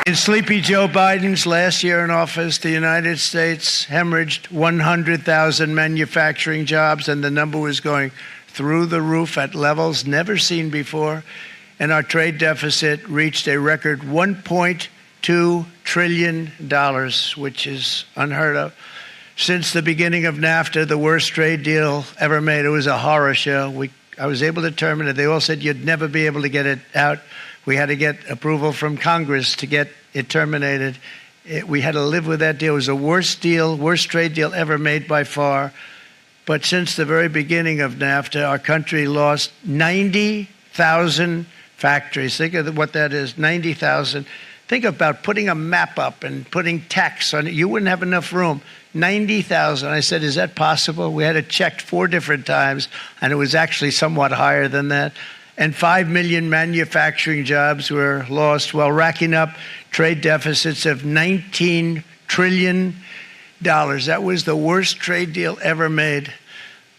In sleepy Joe Biden's last year in office, the United States hemorrhaged 100,000 manufacturing jobs, and the number was going through the roof at levels never seen before. And our trade deficit reached a record $1.2 trillion, which is unheard of. Since the beginning of NAFTA, the worst trade deal ever made, it was a horror show. I was able to terminate it. They all said you'd never be able to get it out. We had to get approval from Congress to get it terminated. We had to live with that deal. It was the worst trade deal ever made by far. But since the very beginning of NAFTA, our country lost 90,000 factories. Think of what that is, 90,000. Think about putting a map up and putting tax on it. You wouldn't have enough room. 90,000. I said, is that possible? We had it checked 4 different times, and it was actually somewhat higher than that. And 5 million manufacturing jobs were lost while racking up trade deficits of $19 trillion. That was the worst trade deal ever made.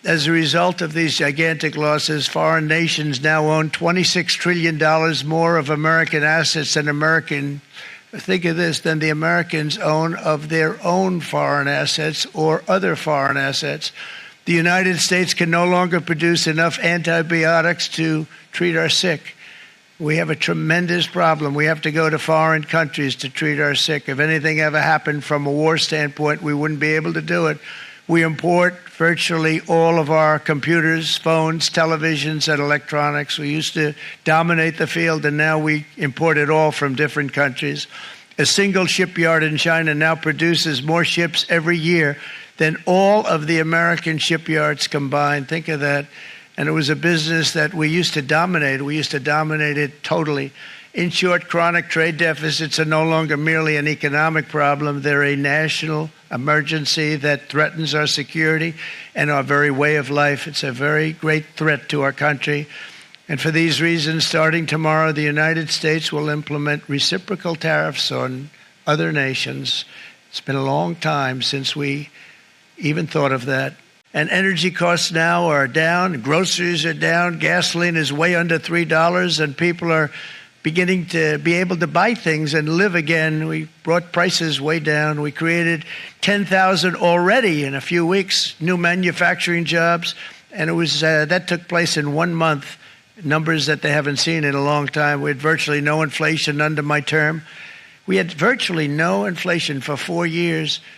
As a result of these gigantic losses, foreign nations now own $26 trillion more of American assets than think of this, than the Americans own of their own foreign assets or other foreign assets. The United States can no longer produce enough antibiotics to treat our sick. We have a tremendous problem. We have to go to foreign countries to treat our sick. If anything ever happened from a war standpoint, we wouldn't be able to do it. We import virtually all of our computers, phones, televisions, and electronics. We used to dominate the field, and now we import it all from different countries. A single shipyard in China now produces more ships every year than all of the American shipyards combined. Think of that. And it was a business that we used to dominate. We used to dominate it totally. In short, chronic trade deficits are no longer merely an economic problem. They're a national emergency that threatens our security and our very way of life. It's a very great threat to our country. And for these reasons, starting tomorrow, the United States will implement reciprocal tariffs on other nations. It's been a long time since we even thought of that. And energy costs now are down, groceries are down, gasoline is way under $3, and people are beginning to be able to buy things and live again. We brought prices way down. We created 10,000 already in a few weeks, new manufacturing jobs, and it was that took place in 1 month, numbers that they haven't seen in a long time. We had virtually no inflation under my term. We had virtually no inflation for 4 years.